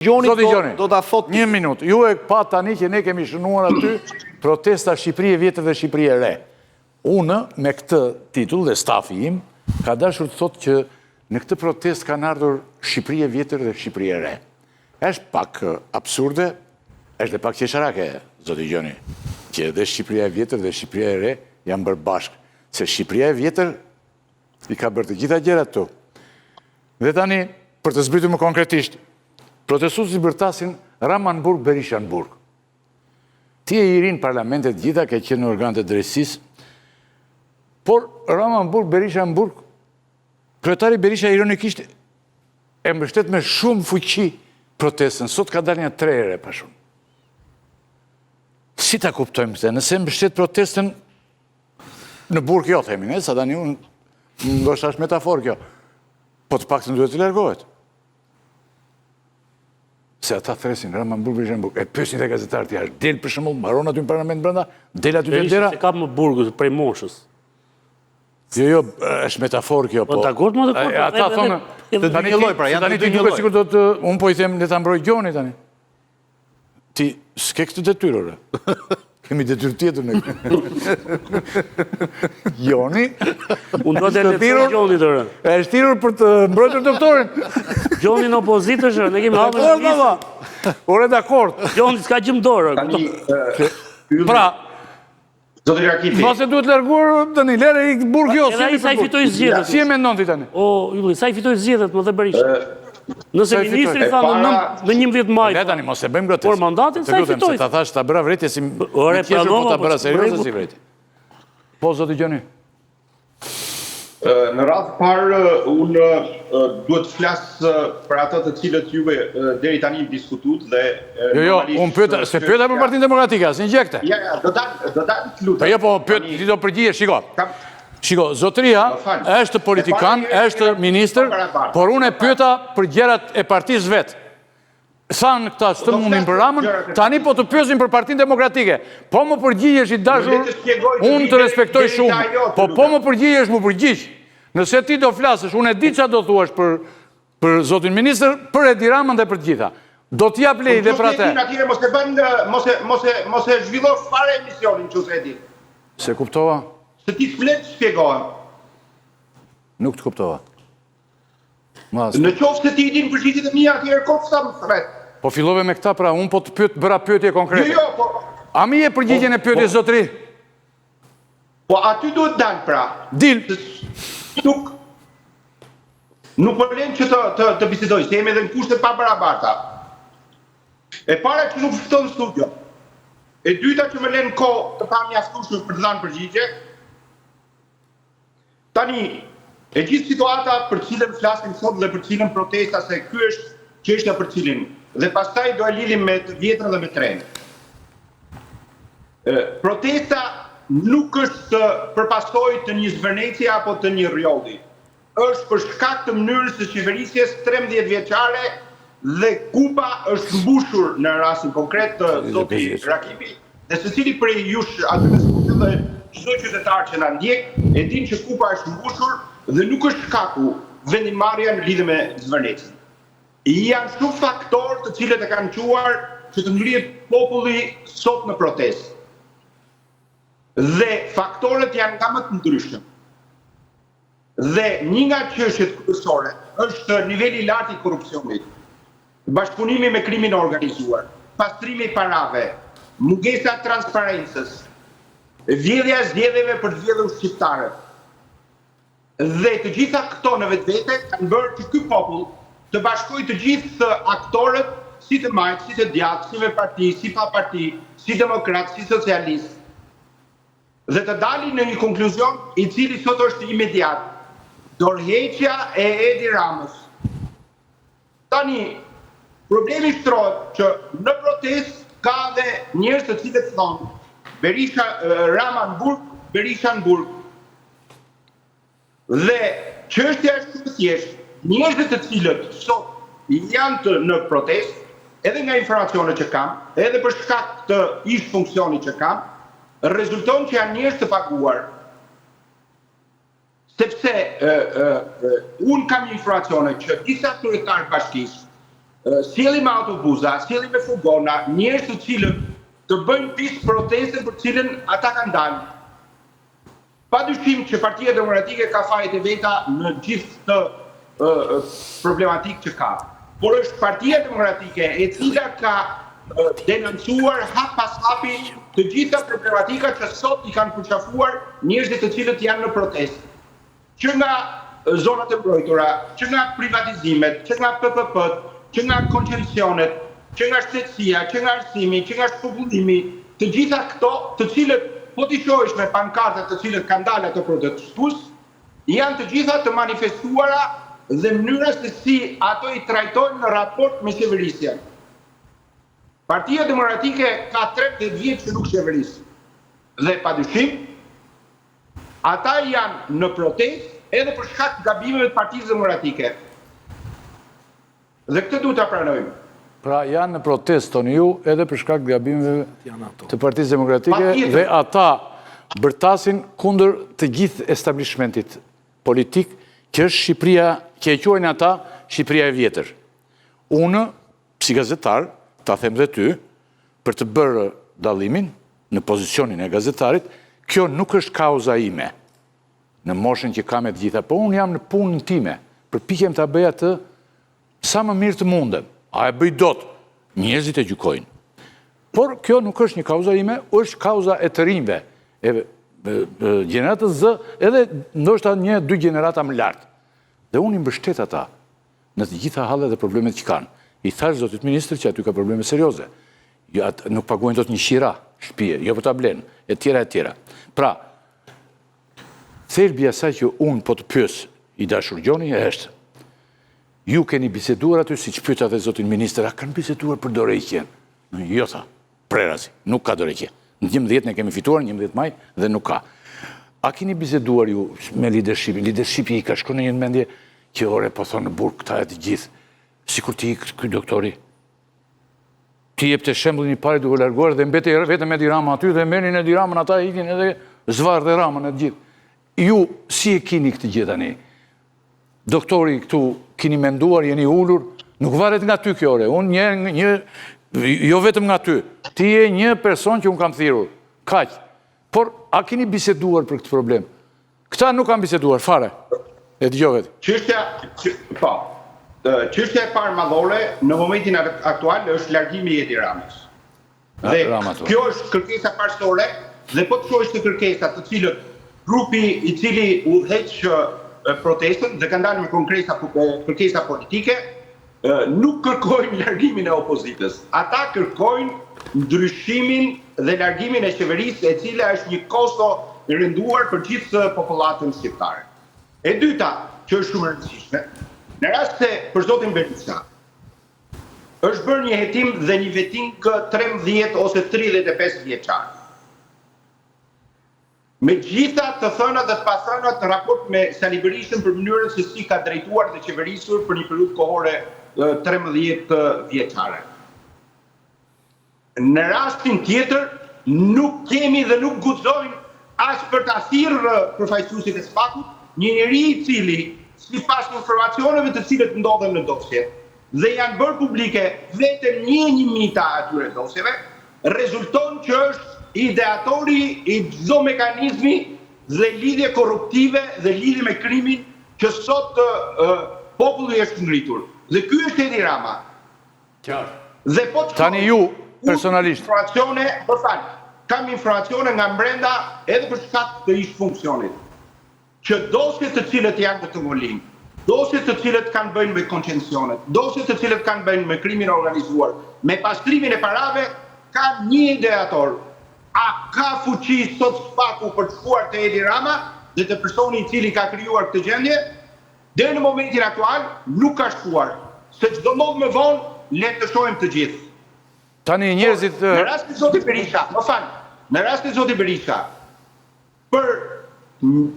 Zoti Gjoni, do ta thot 1 minutë. Ju e pa tani që ne kemi shënuar aty protesta Shqipëri e vjetër dhe Shqipëri e re. Unë, me këtë titull dhe stafi im, ka dashur të thotë që në këtë protest kanë ardhur Shqipëri e vjetër dhe Shqipëri e re. Është pak absurde, është dhe pak qesharake, zoti Gjoni, që dhe Shqipëria e vjetër dhe Shqipëria e re janë bërë bashkë. Se Shqipëria e vjetër i ka bërë të gjitha gjërat tu. Dhe tani, për të zbritur më konkretisht, protestuesit bërtasin Ramanburg, Berishanburg. Ti e i rinë parlamentet gjitha ke qenë në organet e drejtësisë, por Ramanburg, Berishanburg, kryetari Berisha ironikisht e mbështet me shumë fuqi protestën. Sot ka dalë një 3 ere pa shumë. Si ta kuptojmë këtë? Nëse mbështet protestën në burg jo, themi, ne, sa tani unë, ndoshta është metafor kjo, po të paktën duhet të largohet. Se ata thresin, Ramanburg, Berishanburg, e pyesin dhe gazetarët jashtë, del për shembull, mbaron aty në parlament brenda, del aty te dera. Se ka më burgut prej moshës. Jo, është metafor kjo, po. Po dakord më dakord. Ata thonë, tani një lloj, pra, janë tani ti duhet sikur do të, unë po i them le ta mbroj Gjoni tani. Ti s'ke këtë detyrë, ore. Kemi detyrë tjetër në Gjoni. Unë do të lehtësoj Gjoni të rë. E është tirur për të mbrojtur doktorin. Gjoni në opozitë është, ne kemi hapur në listë. Ore dakord. Gjoni s'ka gjim dorë. Pra, Zoti Rakipi. Mos e duhet larguar tani, lere i burg jo. Era i sa i fitoi zgjedhjet. Si e mendon ti tani? O, Ylli, sa i fitoi zgjedhjet më dhe Berisha. Nëse ministri tha në 11 maj. Le tani, mos e bëjmë grotesk. Por mandatin sa i fitoi. Se ta thash ta bëra vretje si Ore, po ta bëra serioze pranova, si vretje. Po, zoti Gjoni. Në radhë parë, unë duhet të flas për ato të cilët juve deri tani diskutuat dhe Jo, unë pyeta, se pyeta për Partinë Demokratike, asnjë gjë këtë. Ja, do dalë të lutem. Po jo, po pyet, ti do përgjigjesh, Shiko, zotëria është politikan, është ministër, por unë e pyeta për gjërat e partisë vetë. Thanë këta së të mundin për Ramën, tani po të pyesin për Partinë Demokratike. Po më përgjigjesh i dashur, unë të respektoj shumë, po më përgjigjesh më përgjigj. Nëse ti do flasësh, unë e di çfarë do thuash për zotin ministër, për Edi Ramën dhe për të gjitha. Do t'jap lej dhe për atë. Mos e zhvillosh fare emisionin çuse di. Se kuptova? Se ti s'flet shpjegohem. Nuk të kuptova. Në qoftë se ti i din përgjigjet e mia atëherë kot sa më thret. Po fillove me këta pra, unë po të bëra pyetje konkrete. Jo, po. A mi e përgjigjen e pyetjes zotëri? Po aty duhet dal pra. Dil. Nuk po lën që të bisedoj, se jemi edhe në kushte pa barabarta. E para që nuk fton në studio. E dyta që më lën kohë të pa mjaftueshme për të dhënë përgjigje. Tani, e gjithë situata për cilën flasim sot dhe për cilën protesta, se ky është çështja për cilin, dhe pastaj do e lidhim me të vjetrën dhe me trenin. Protesta nuk është për pasojë të një zvërnecie apo të një rjolli. Është për shkak të mënyrës së qeverisjes 13 vjeçare dhe kupa është mbushur në rastin konkret të zotit Rakipi, dhe secili prej jush aty në studio dhe çdo qytetar që na ndjek e din që kupa është mbushur dhe nuk është shkaku vendimarrja në lidhje me zvërnecën. Janë shumë faktorë të cilët e kanë quar që të ngrihet populli sot në protestë. Dhe faktorët janë nga më të ndryshëm. Dhe një nga çështjet kryesore është niveli i lartë i korrupsionit, bashkëpunimi me krimin e organizuar, pastrimi i parave, mungesa e transparencës, vjedhja e zgjedhjeve për të vjedhur shqiptarët. Dhe të gjitha këto në vetvete kanë bërë që ky popull të bashkojë të gjithë aktorët, si të majtë, si të djathtë, si me parti, si pa parti, si demokrat, si socialist, dhe të dalin në një konkluzion i cili sot është imediat, dorëheqja e Edi Ramës. Tani, problemi shtrohet që në protest ka dhe njerëz të cilët thonë Ramanburg, Berishanburg. Dhe çështja është shumë e thjeshtë. Njerëzit të cilët sot janë në protest, edhe nga informacionet që kam, edhe për shkak të ish funksionit që kam, rezulton që janë njerëz të paguar. Sepse unë kam informacione që disa kryetarë bashkisë sjellin me autobusa, sjellin me furgona, njerëz të cilët të bëjnë pisë proteste për cilën ata kanë dalë. Padyshim që Partia Demokratike ka fajet e veta në gjithë të problematikë që ka. Por është Partia Demokratike e cila ka denoncuar hap pas hapi të gjitha problematika që sot i kanë përqafuar njerëzit të cilët janë në protestë. Që nga zonat e mbrojtura, që nga privatizimet, që nga PPP-t, që nga koncesionet, që nga shtetësia, që nga arsimi, që nga shpopulimi, të gjitha këto, të cilët po t'i shohësh me pankartat të cilët kanë dalë ato protestues, janë të gjitha të manifestuara dhe mënyra se si ato i trajtojnë në raport me qeverisjen. Partia Demokratike ka 13 vjet që nuk qeveris. Dhe padyshim, ata janë në protestë edhe për shkak të gabimeve të Partisë Demokratike. Dhe këtë duhet ta pranojmë. Pra janë në protestë, toni ju, edhe për shkak të gabimeve të Partisë Demokratike dhe ata bërtasin kundër të gjithë establishmentit politik, që është Shqipëria, që e quajnë ata Shqipëria e vjetër. Unë, si gazetar, ta them dhe ty, për të bërë dallimin në pozicionin e gazetarit, kjo nuk është kauza ime në moshën që kam e të gjitha, po unë jam në punën time, përpiqem ta bëj atë sa më mirë të mundem. A e bëj dot, njerëzit e gjykojnë. Por kjo nuk është një kauza ime, është kauza e të rinjve, e gjeneratës Z, edhe ndoshta 1-2 gjenerata më lartë. Dhe unë i mbështet ata në të gjitha hallet dhe problemet që kanë. I thash zotit ministër që aty ka probleme serioze. Nuk paguajnë dot një qira shtëpie, jo për ta blenë, e tjera e tjera. Pra, thelbi asaj që unë po të pyes i dashur Gjoni është ju keni biseduar aty, si që pyeta dhe zotin minister, a kanë biseduar për dorëheqjen? Jo, tha, prerazi, nuk ka dorëheqje. Në 11 ne kemi fituar, 11 maj, dhe nuk ka. A keni biseduar ju me leadershipi? Leadershipi i ka shku në një mendje që ore po thonë në burg këta e të gjithë, si kur ti këj doktori. Ti jep të shembullin i pari duke larguar dhe mbeti vetëm Edi Rama aty dhe merrin Edi Ramën ata ikin edhe zvarr dhe Ramën e të gjithë. Ju si e kini këtë gjë tani? Doktori këtu kini menduar, jeni ullur, nuk varet nga ty kjo ore, unë jo vetëm nga ty, ti je një person që unë kam thirrur, kaq. Por, a kini biseduar për këtë problem? Këta nuk kam biseduar, fare, e dëgjohet. Çështja e parë madhore në momentin aktual është largimi i Edi Ramës. Dhe kjo është kërkesa parsorë dhe po të shohësh të kërkesat të cilët grupi i cili udhëheq protestën dhe kanë dalë me kërkesa politike, nuk kërkojnë largimin e opozitës. Ata kërkojnë ndryshimin dhe largimin e qeverisë e cila është një kosto e rënduar për gjithë popullatën shqiptare. E dyta, që është shumë e rëndësishme, në rast se për zotin Berisha është bërë një hetim dhe një vetting 13 ose 35 vjeçar. Me gjitha të thënat dhe të pasënat në raport me Sali Berishën për mënyrën se si ka drejtuar dhe qeverisur për një periudhë kohore 13 vjeçare. Në rastin tjetër, nuk kemi dhe nuk guxojmë as për ta thirrë përfaqësuesit e SPAK-ut, një njeri i cili, sipas informacioneve të cilët ndodhen në dosje dhe janë bërë publike vetëm një mita atyre dosjeve, rezulton që është ideatori i çdo mekanizmi dhe lidhje korruptive dhe lidhje me krimin që sot populli është ngritur. Dhe ky është Edi Rama. Dhe po tani ju personalisht kam informacione nga brenda edhe për shkak të ish funksionit që dosjet të cilët janë në tëmolin, dosjet të cilët kanë bëjnë me koncesionet, dosjet të cilët kanë bëjnë me krimin organizuar, me pastrimin e parave, ka një ideator. A ka fuqi sot SPAK-u për të shkuar te Edi Rama dhe të personi i cili ka krijuar këtë gjendje? Deri në momentin aktual nuk ka shkuar. Se çdo ndodh më vonë, le të shohim të gjithë. Tani njerëzit në rastin e zotit Berisha, në rastin e zotit Berisha, për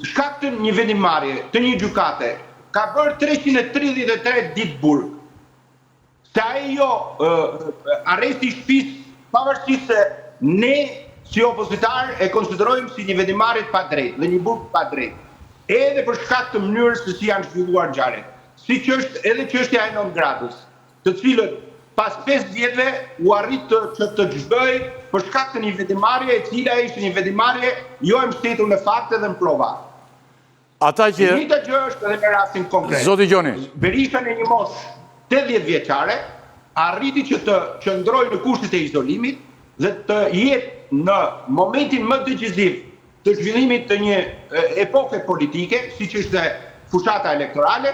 shkak të një vendimmarrje, të një gjykate, ka bërë 333 ditë burg. Se ai arresti i shtëpisë, pavarësisht se ne si opozitar e konsiderojmë si një vendimmarrje pa drejtë dhe një burg pa drejtë. Edhe për shkak të mënyrës se si janë zhvilluar ngjarjet. Siç është edhe çështja e 9 gradës. të cilët pas 5 vjetëve u arrit që të çbëj për shkak të një vendimarrje e cila ishte një vendimarrje jo e mbështetur në fakte dhe në prova. Ata që... Njëjta gjë është edhe me rastin konkret. Zoti Gjoni. Berisha në një moshë 80 vjeçare arriti që të qëndrojë në kushtet e izolimit dhe të jetë në momentin më decisiv të zhvillimit të një epoke politike, siç ishte fushata elektorale,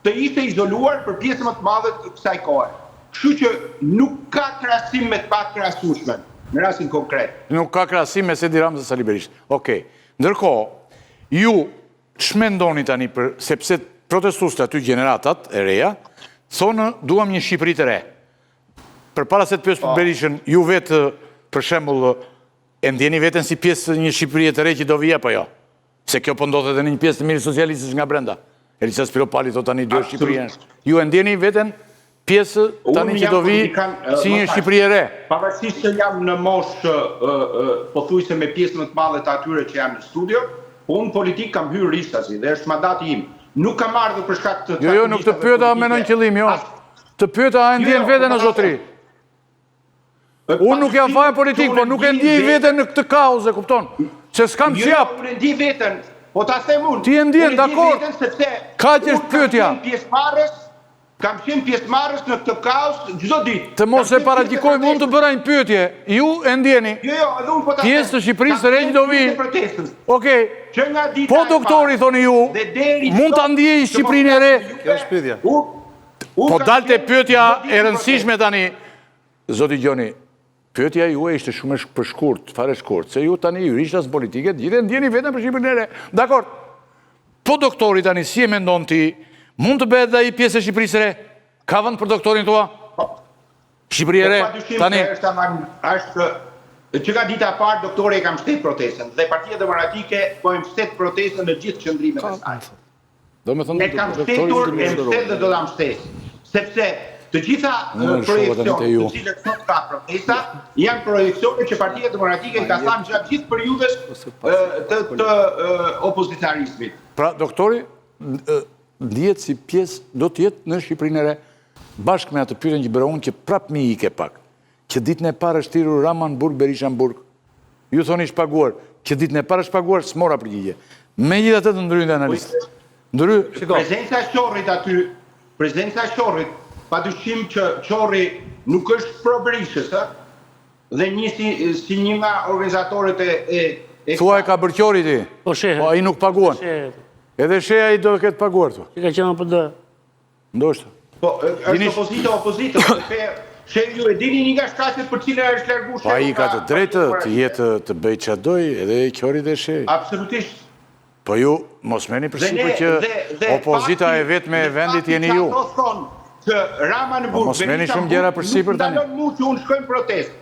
të ishte izoluar për pjesën më të madhe të kësaj kohe. Kështu që nuk ka krahasim me të pakrahasueshme në rastin konkret. Nuk ka krahasim me Sedi Ramës dhe Sali Berisha. Okej. Ndërkohë, ju ç'mendoni tani sepse protestuesit aty gjeneratat e reja thonë duam një Shqipëri të re. Përpara se të pyes Berishën, ju vetë për shembull e ndjeni veten si pjesë një Shqipërie të re që do vijë apo jo? Se kjo po ndodhet edhe në një pjesë të mirë socialistësh nga brenda. Elisa Spiropali thotë tani dy Shqipëri. Ju e ndjeni veten pjesë tani që do vijë si një Shqipëri e re. Pavarësisht se jam në moshë pothuajse me pjesën më të madhe të atyre që janë në studio, unë politik kam hyrë ristazi dhe është mandati im. Nuk kam ardhur për shkak të... Jo, nuk të pyeta me në qëllim, jo. Të pyeta a e ndjen veten në zotëri. Unë nuk jam fare politik, po nuk e ndjej veten në këtë kaos, e kupton? Se s'kam qjap. Unë e ndjej veten, po ta them unë. Ti e ndjen, dakor. Ka që është pyetja. Kam qenë pjesëmarrës në këtë kaos çdo ditë. Të mos e paraqikoj mund të bëra një pyetje. Ju e ndjeni. Jo, edhe unë po ta them. Pjesë të Shqipërisë së re që do vi. Okej. Që nga dita po doktori thoni ju, mund ta ndjej Shqipërinë e re. Kjo është pyetja. Po dalte pyetja e rëndësishme tani. Zoti Gjoni, pyetja juaj ishte shumë për shkurt, fare shkurt, se ju tani jurishtas politike, gjithë e ndjeni vetëm për Shqipërinë e re. Dakor. Po doktori tani si e mendon ti? Mund të bëhet dhe i pjesë e Shqipërisë re? Ka vënd për doktorin tua? Shqipëri e re? Tani? Që ka dita parë, doktori e kam mbështet protestën dhe Partia Demokratike po e mbështet protestën në gjithë qëndrimet e saj. E kam mbështetur, e mbështet dhe do ta mbështet. Sepse të gjitha projekcionet të cilët sot ka protesta janë projekcione që Partia Demokratike ka thënë gjatë gjithë periudhës të opozitarizmit. Pra, doktori, ndjetë si pjesë do të jetë në Shqipërinë e re, bashkë me atë pyetjen që bëra unë që prap mi ike pak, që ditën e parë është thirrur Rama në Burg, Berisha në Burg. Ju thoni shpaguar, që ditën e parë është shpaguar, s'mora përgjigje. Megjithatë të ndryjnë analistë. Prezenca e Qorrit aty, prezenca e Qorrit, padyshim që Qorri nuk është pro Berishës, dhe njësi si një nga organizatorët e Thua e ka bërqori ti? Po shehe. Po ai nuk paguan. Edhe sheha i do të ketë paguar tu. Që ka qenë për dë. Ndoshta. Po, është opozita. Shehu ju e dini një nga shkaqet për cilën është larguar shehu. Po ai ka të drejtë të jetë të bëjë çfarë doj, edhe Qori dhe shehi. Absolutisht. Po ju mos merrni përsipër që opozita e vetme e vendit jeni ju. Që Rama në Burg, mos merrni shumë gjëra përsipër tani. Ndalon mua që unë shkoj në protestë.